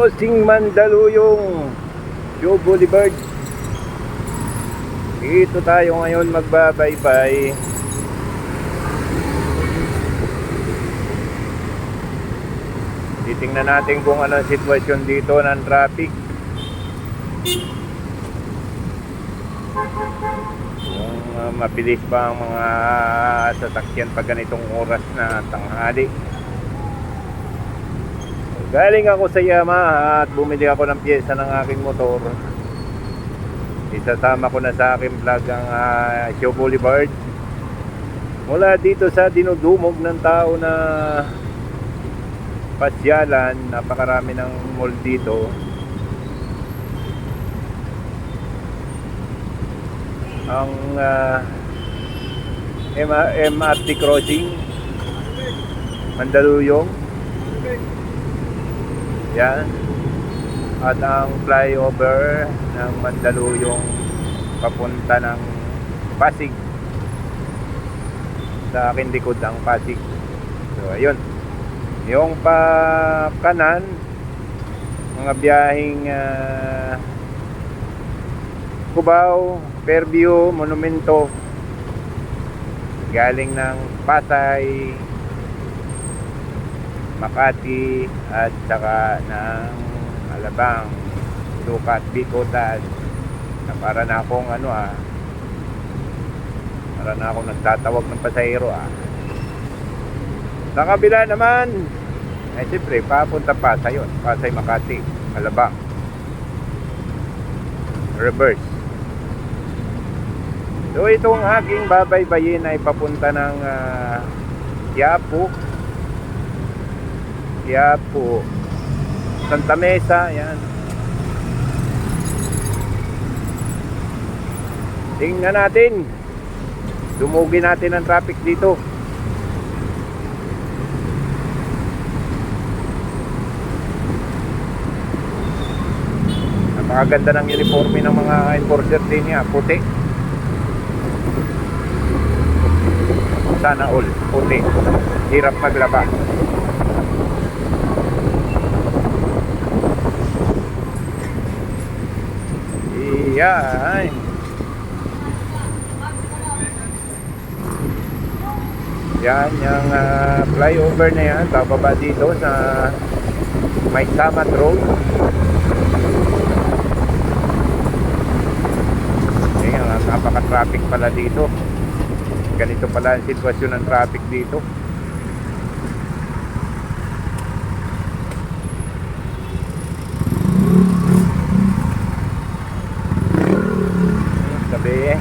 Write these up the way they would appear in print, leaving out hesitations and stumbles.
Crossing Mandaluyong Joe Boulevard. Dito tayo ngayon magbabaybay. Titingnan natin kung ano ang sitwasyon dito ng traffic. Kung mabilis ba ang mga sasakyan pag ganitong oras na tanghali. Galing ako sa Yamaha at bumili ako ng pyesa ng aking motor. Isasama ko na sa aking vlog ang Joe Boulevard. Mula dito sa dinudumog ng tao na pasyalan, napakarami ng mall dito. Ang MRT crossing Mandaluyong. Yan. At ang flyover ng Mandaluyong papunta ng Pasig. Sa akin likod ang Pasig. So ayun. Yung pa kanan, mga biyaheng Cubao, Fairview, Monumento, galing ng Pasay, Makati at saka ng Alabang, Sukat, Bicotan. Na para na akong para na akong nagtatawag ng pasahero Sa kabila naman ay siyempre papunta Pasay yun, Pasay, Makati, Alabang, reverse. So itong aking babaybayin ay papunta ng Quiapo, Santa Mesa. Yan. Tingnan natin, dumugin natin ang traffic dito. Napakaganda ng uniforme ng mga enforcer din niya, puti. Sana all puti, hirap maglaba. Yan. Yan yung flyover na yan, bababa dito sa May Samat Road. Ayan, napaka-traffic pala dito. Ganito pala ang sitwasyon ng traffic dito. Sabi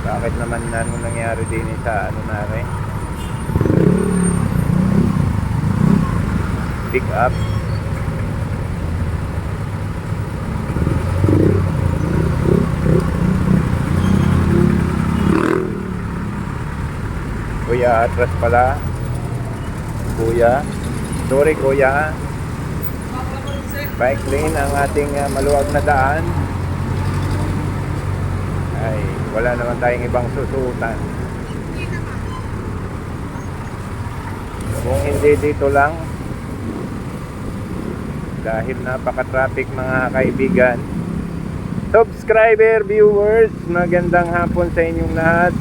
bakit naman nangyari din sa na rin pick up. Kuya, atras pala. Kuya, sorry kuya. Bike lane ang ating maluwag na daan. Ay, wala naman tayong ibang susutan. Kung hindi dito lang, dahil napaka-traffic mga kaibigan. Subscriber, viewers, magandang hapon sa inyong lahat.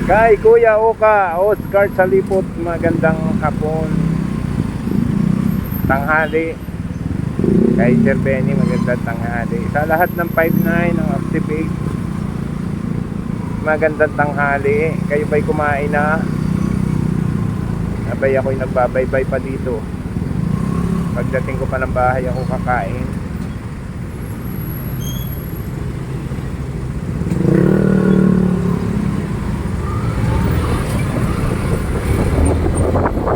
Kay Kuya Oka, Oscar Salipot, magandang hapon. Tanghali. Kay Sir Benny, magandang tanghali. Sa lahat ng 5-9 ng activate, magandang tanghali. Kayo ba'y kumain na? Abay ako'y nagbabaybay pa dito. Pagdating ko pa ng bahay ako kakain.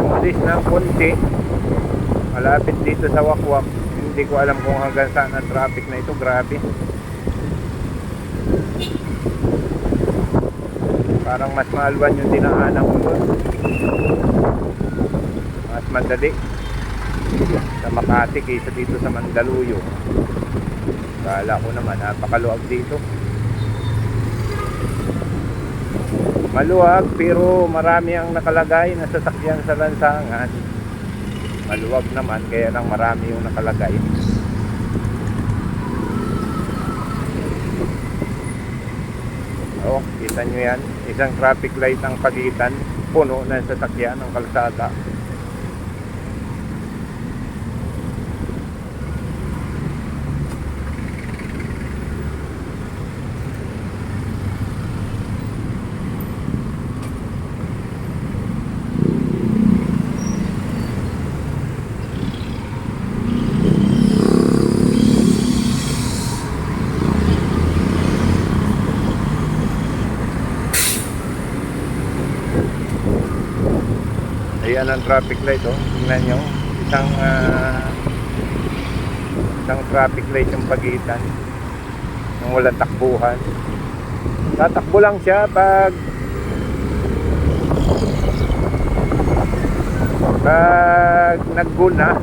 Umalis ng konti, malapit dito sa Wakwak. Hindi ko alam kung hanggang saan ang traffic na ito. Grabe. Parang mas maalwan yung dinaanan ko doon. Mas madali sa Makati kaysa dito sa Mandaluyong. Kala ko naman napakaluwag dito. Maluwag pero marami ang nakalagay na sasakyan sa lansangan. Maluwag naman, kaya lang marami yung nakalagay. Oh, kita nyo yan, isang traffic light ang pagitan, puno na sa sasakyan ng kalsada. Ayan ang traffic light, oh. Tingnan nyo, isang traffic light yung pagitan ng walang takbuhan. Tatakbo lang siya pag nag-go na.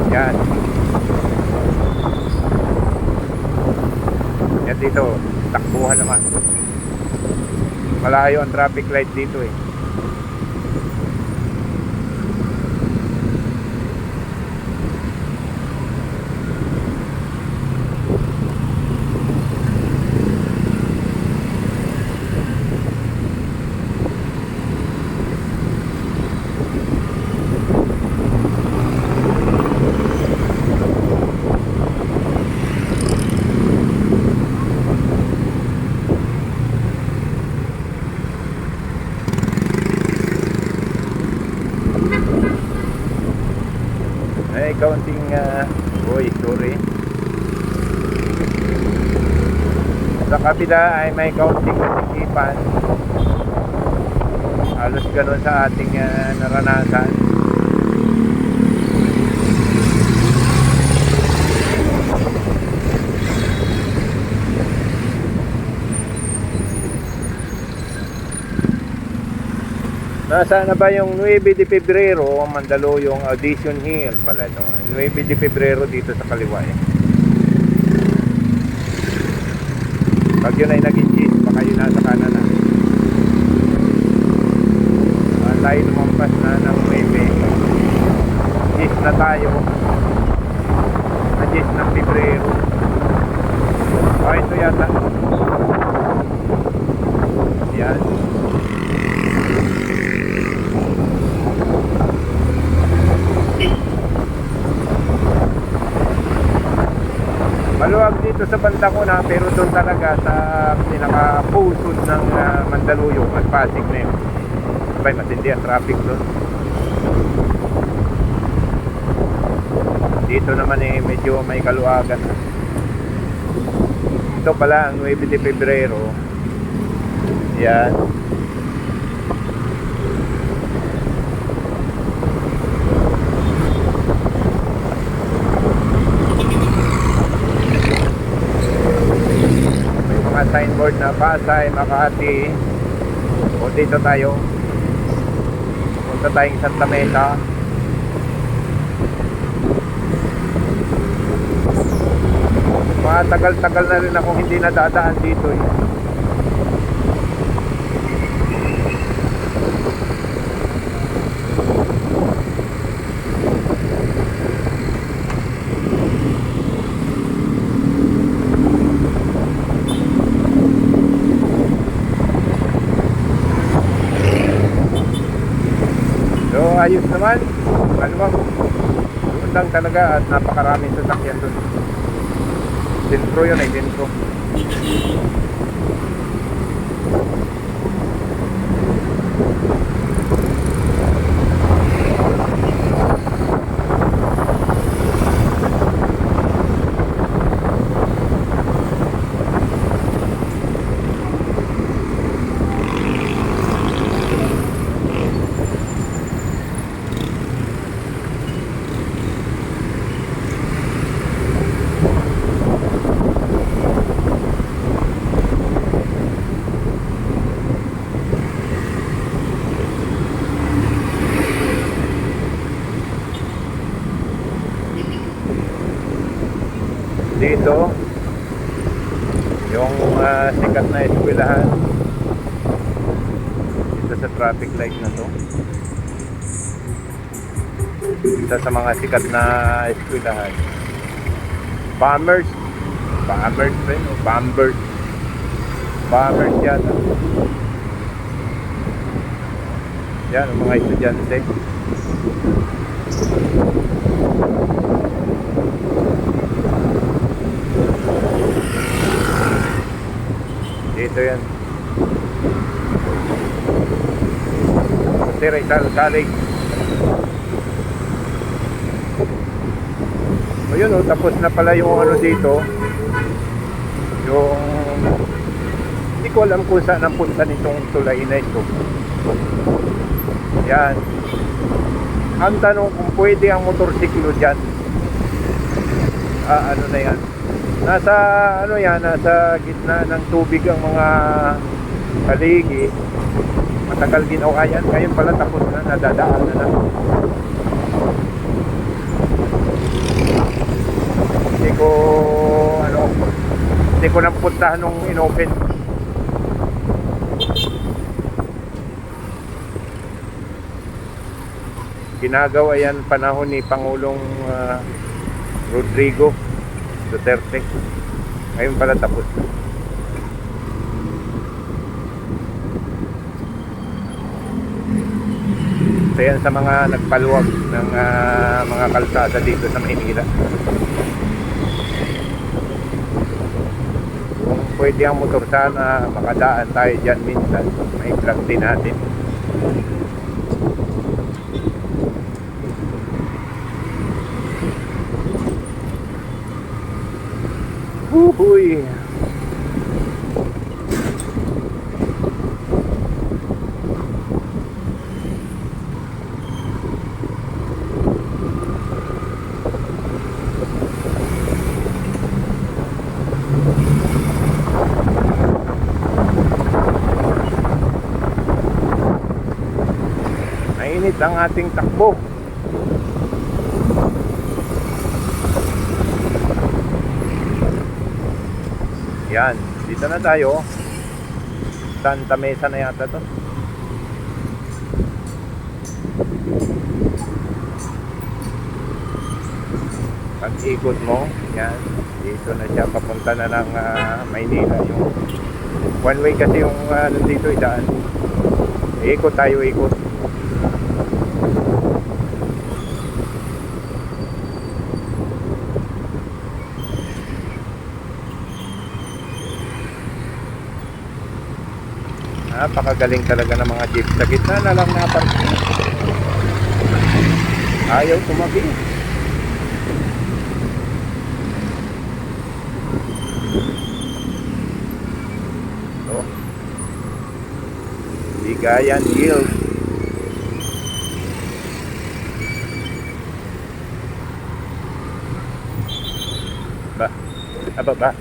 Yan. Yan dito, takbuhan naman. Malayo ang traffic light dito eh. May kaunting sorry. Sa kabila ay may kaunting kasikipan. Halos ganun sa ating naranasan. Nasaan na ba yung 9 de Febrero, Mandaluyong Audition Hill pala ito. 9 de Febrero dito sa kaliwa eh. Pag yun ay naging cheese, baka yun nasa kanan na. Tayo lumampas na ng 9. Cheese na tayo. Na cheese ng Febrero. Oh, ito yata. Yan. Maluwag dito sa banda ko na, pero doon talaga sa pinaka-pusod ng Mandaluyong at Pasig na yun. Sabay, matindi ang traffic doon. Dito naman eh, medyo may kaluwagan na. Ito pala ang 9 de Febrero. Yan. Signboard na Pasay, Makati. O dito tayo. Punta tayong Santa Mesa. Matagal-tagal na rin ako hindi nadadaan dito eh. Ayos naman, ano bang undang talaga at napakaraming sasakyan doon. Sentro yun ay sentro. Dito yung sikat na eskwelahan dito sa traffic light na to. Isa sa mga sikat na eskwelahan. Bombers. Bombers rin. Bombers. Bombers yan. Yan, ang mga estudyante. Dito yan. Jose Rizal College. O yun o, tapos na pala yung ano dito. Yung hindi ko alam kung saan ang punta nitong tulay na ito. Yan. Ang tanong kung pwede ang motorsiklo dyan. Ano na yan? Nasa ano yan, nasa gitna ng tubig ang mga haligi. Matagal ginawa yan. Ngayon pala tapos na, nadadaan na. Hindi ko napuntahan nung inopen. Ginagawa yan panahon ni Pangulong Rodrigo Duterte. Ngayon pala tapos na. So yan sa mga nagpaluwag ng mga kalsada dito sa Maynila. Kung pwede ang motor, sana makadaan tayo dyan minsan. May vlog din natin. Uhuy. Mainit ang ating takbo. Yan, dito na tayo. Santa Mesa na yata to. Pag-ikot mo, yan, dito na siya, papunta na ng Maynila. Yung one way kasi yung nandito idaan. Ikot tayo, ikot. Napakagaling talaga ng mga jeep. Sa gitna na lang naparking. Ayaw tumabi. So, Bigayan Hills. Ba?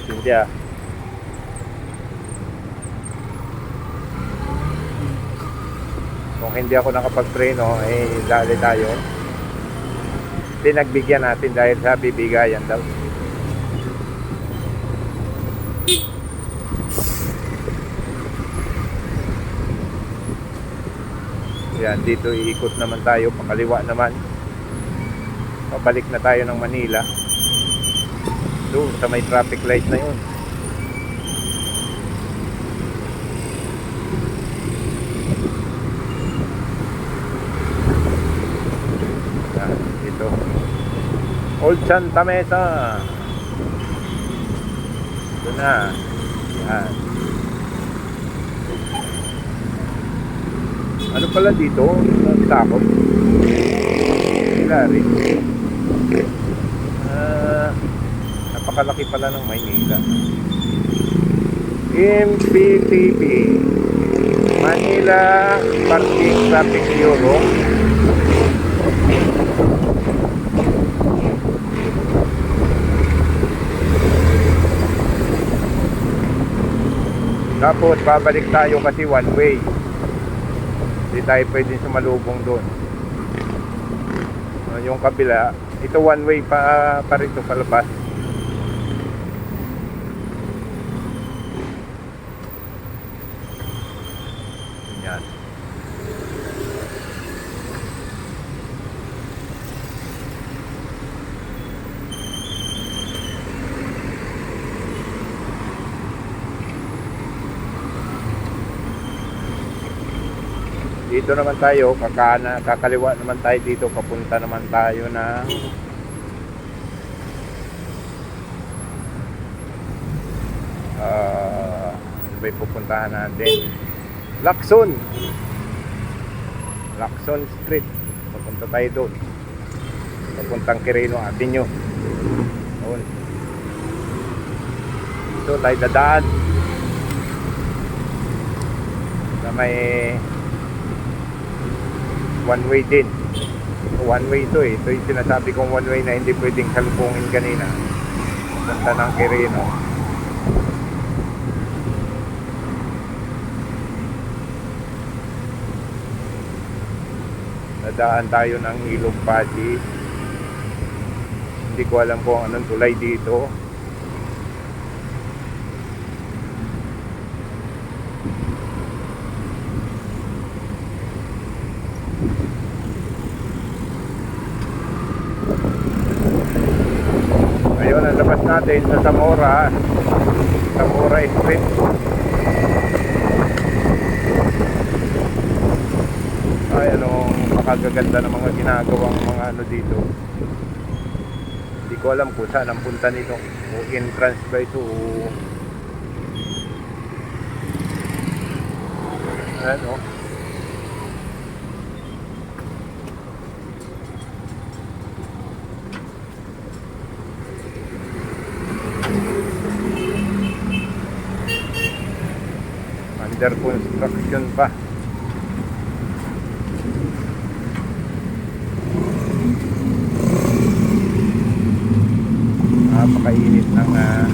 Hindi. Kung hindi ako nakapagpreno, dali tayo. Pinagbigyan natin dahil sa bibigayan daw. Yan, dito iikot naman tayo, pakaliwa naman. Pabalik na tayo ng Manila. Doon sa may traffic light na yun. Old Santa Mesa. Ito na. Yan. Ano pala dito? Takot. Hilary. Napakalaki pala ng Maynila. MPTB Manila Parking Traffic Bureau. Tapos babalik tayo kasi one way. Hindi tayo pwedeng sumalubong doon. Yung kabila, ito one way pa rito palabas. Yan. Dito naman tayo, kakaliwa naman tayo dito, papunta naman tayo ng ano ba yung pupuntahan natin? Lacson Street. Papunta tayo doon. Papuntang Quirino Avenue. Doon. Dito tayo dadaan. Na may one way din. One way ito eh. Ito yung sinasabi kong one way na hindi pwedeng salubungin kanina. Papunta ng Quirino. Nadaan tayo ng Ilog Pasig. Hindi ko alam kung anong tulay dito. Ayun, ang labas natin sa Zamora Street. Ay, anong makagaganda ng mga ginagawang mga ano dito. Hindi ko alam kung saan ang punta nito, o entrance ba ito, o ano. Under construction pa. Napakainit ng yan.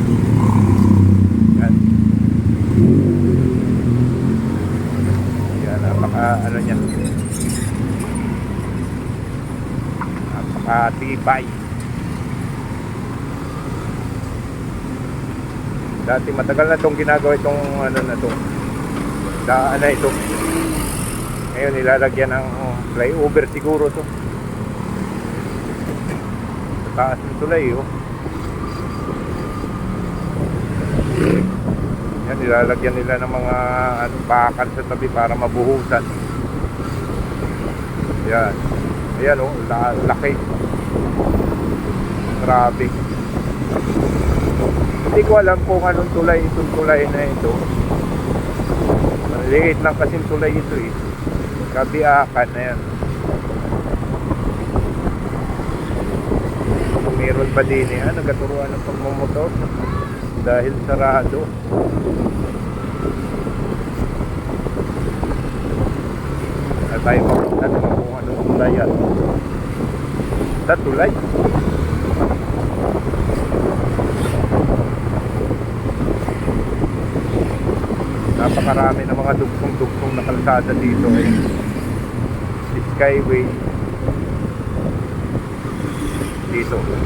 Yan, ano niya, napakatibay. Dati matagal na itong ginagawa itong ano na ito, daan na ito. Ngayon nilalagyan ng flyover siguro to sa taas ng tulay. Yan, nilalagyan nila ng mga bakal sa tabi para mabuhusan. Yan. Ayan laki. Grabe. Hindi ko alam kung anong tulay itong tulay na ito. Maliit lang kasing tulay ito eh. Kabiakan na yan. Meron pa din eh. Nagaturuan ng pagmumotor dahil sarado. Na tayo mapunta naman kung anong tulay yan. Sa tulay. Napakarami ng mga dugsong-dugsong na kalsada dito eh. Skyway.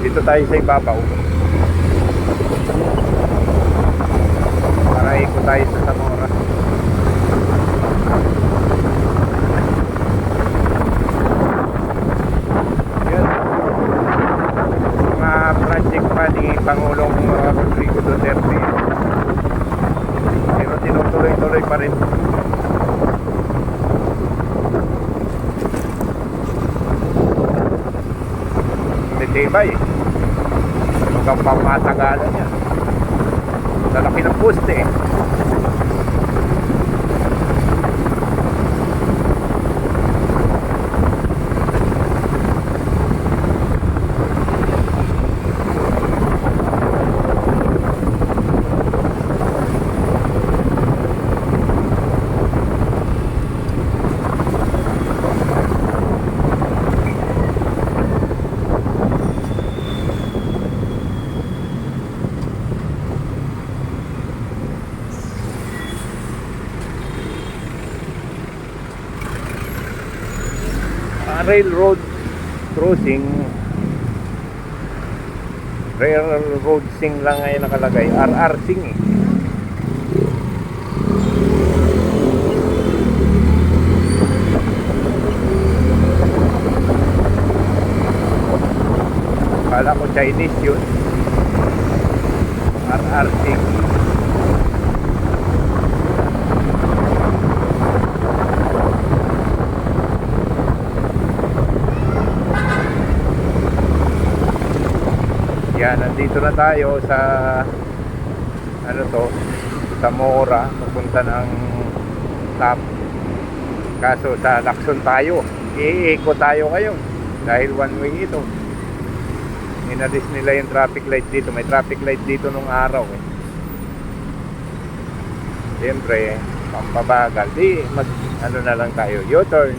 Dito tayo sa ibabaw. Para ikot tayo sa Zamora. Yan. Mga project pa ni Pangulong Rodrigo Duterte. Pero tinutuloy-tuloy pa rin. Titibay. Hanggang pamatagalan niya. Lalaki ng poste eh. Railroad sing lang ngayon nakalagay. RR sing eh. Kala ko Chinese yun. RR sing. Yan, nandito na tayo sa ano to, sa Mora, papunta ng top. Kaso sa Lacson tayo, iiko tayo ngayon dahil one way ito. Inalis nila yung traffic light dito. May traffic light dito nung araw eh. Siyempre, pampabagal. Di, ano na lang tayo, U-turn.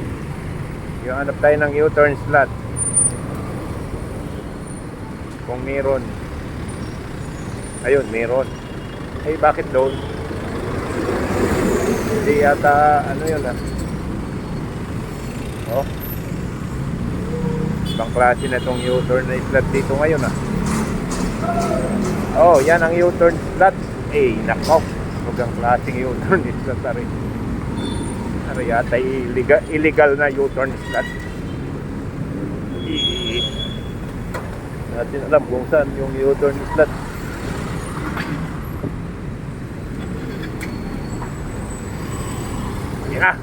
Yung hanap tayo ng U-turn slot. Kung meron. Ayun, meron. Eh, bakit doon? Hindi yata, ano yun ah. Oh. Ibang klase na itong U-turn na slot dito ngayon ah. Oh, yan ang U-turn slot. Eh, nako. Huwag ang klaseng U-turn slot na rin. Ano yata, illegal na U-turn slot. Natin alam kung saan yung U-turn slot. Yeah.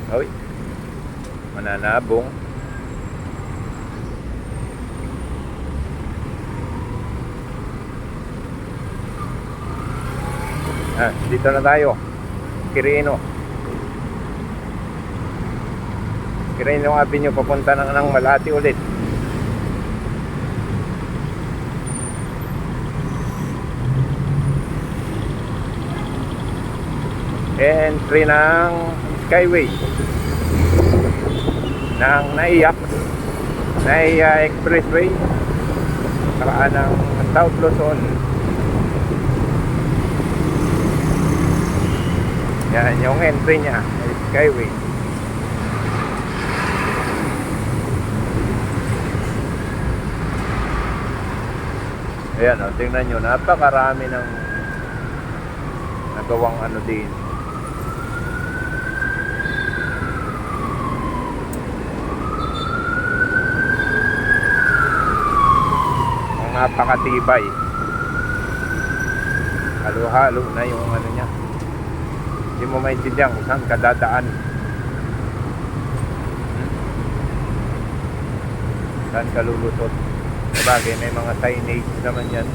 Oy, mananabong. Dito na tayo. Quirino Avenue, papunta ng Malati ulit. Entry ng Skyway ng Naiya Expressway saka ng South Luzon. Yan yung entry niya, Skyway. Ayan o, tingnan nyo, napakarami ng nagawang ano din. Napakatibay. Halo-halo na yung ano niya. Hindi mo maintindihan kung saan kadadaan. Saan ka lulusot. Sabagay, may mga signage naman yan.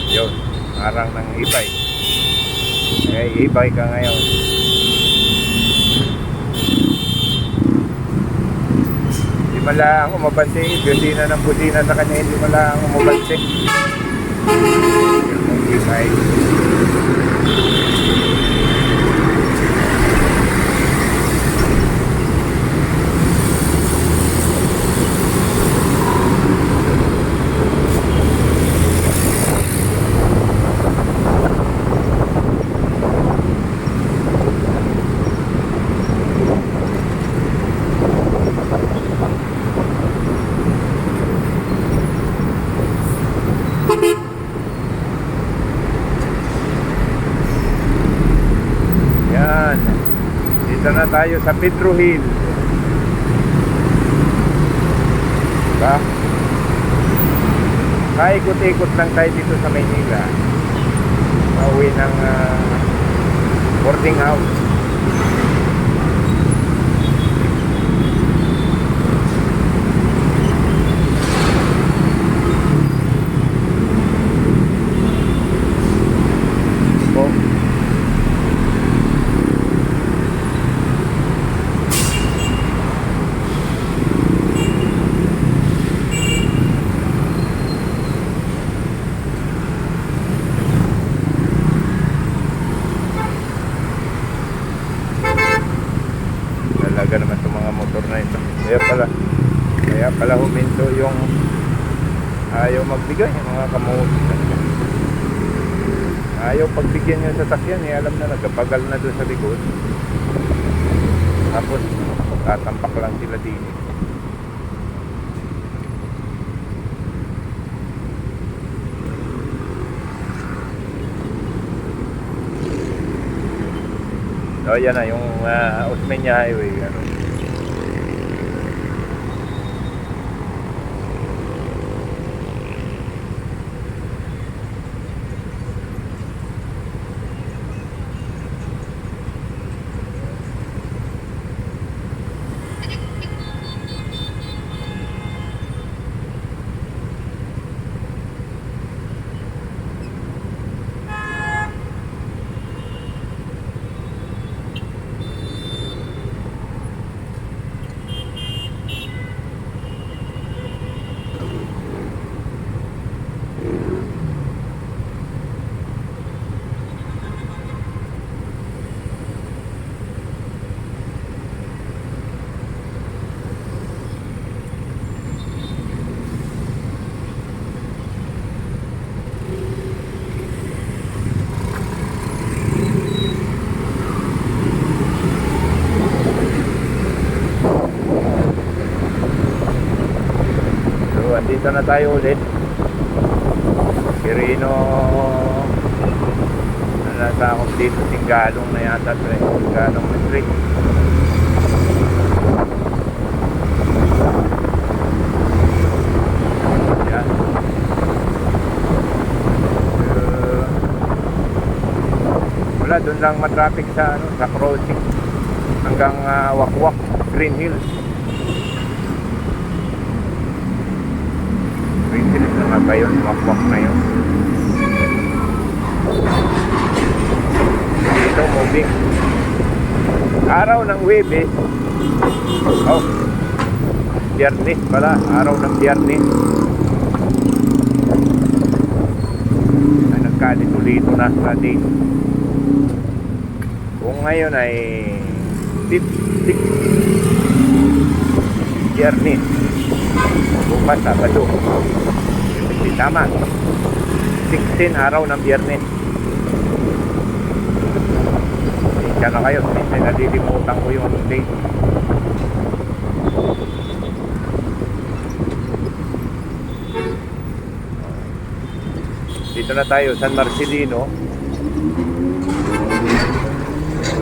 Yun, parang ng ibay. Ibay ka ngayon. Mala ang umabansi, busina ng busina sa kanya, hindi mala ang umabansi. Okay. Dito na tayo sa Pedro Hill. Diba? Kaikot-ikot lang tayo dito sa Maynila. Pauwi ng boarding house. Talaga naman itong mga motor na ito. Kaya pala huminto yung ayaw magbigay yung mga kamote. Ayaw pagbigyan yung sasakyan eh, alam na nagpagal na doon sa likod. Tapos tatampak lang sila din. So, yan na yung Osmeña Highway. Ano. Andito na tayo ulit. Quirino na nasa akong dito, Singgalong na yata ito eh. Singgalong na street. Yan. Wala, doon lang matraffic sa, sa crossing hanggang Wakwak, Green Hills. Na ba yun? Wakwak na yun. Dito moving. Araw ng Webes. Oh, Biyernes pala. Araw ng Biyernes. Ay, nagkalito-lito na sa date. Kung ngayon ay 6 Biyernes. Bukas Sabado. Tama. 16 araw ng Biyernes. Isa na kayo. Minsan nalilimutan ko yung date. Dito na tayo, San Marcelino.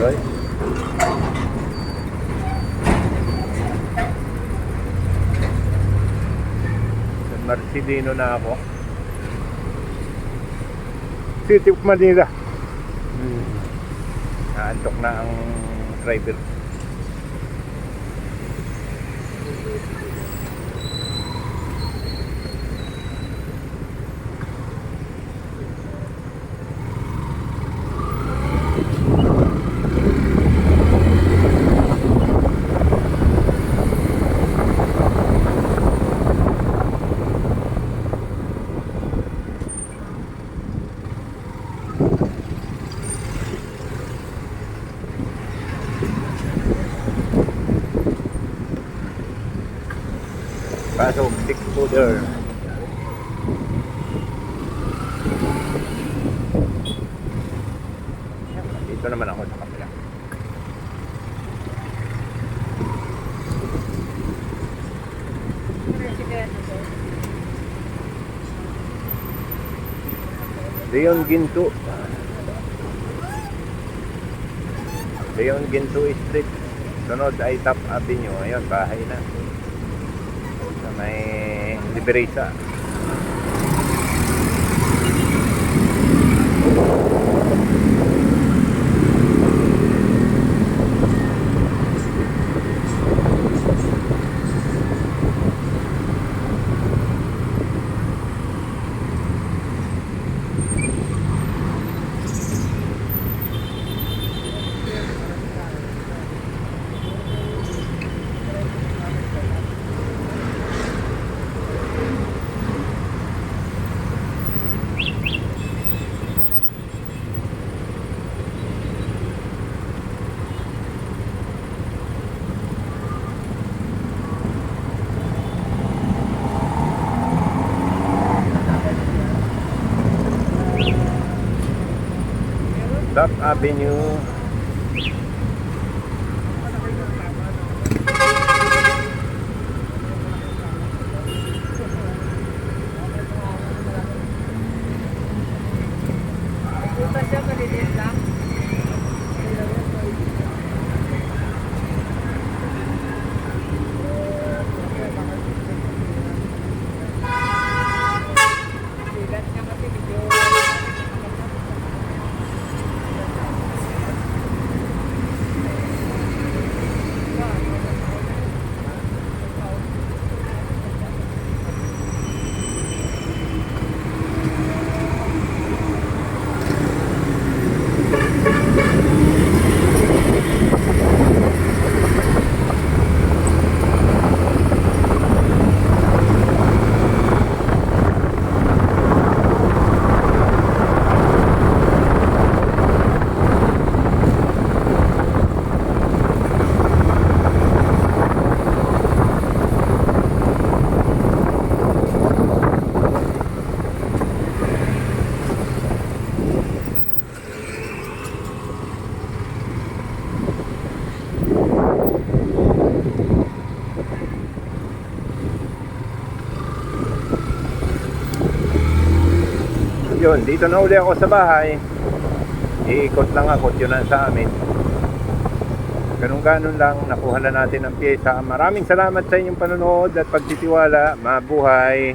Okay. Marcelino na ako. City of Manila. Naantok na ang driver. Pasok, 6-footer. Dito naman ako sa kapila. Leon Ginto. Leon Ginto Street. Sunod ay Top Avenue. Ayun, bahay na. May Liberisa. Top Avenue. Yun, dito na uli ako sa bahay. Iikot lang ako, yun ang sa amin. Ganun-ganon lang, nakuha na natin ang pyesa. Maraming salamat sa inyong panonood at pagtitiwala. Mabuhay!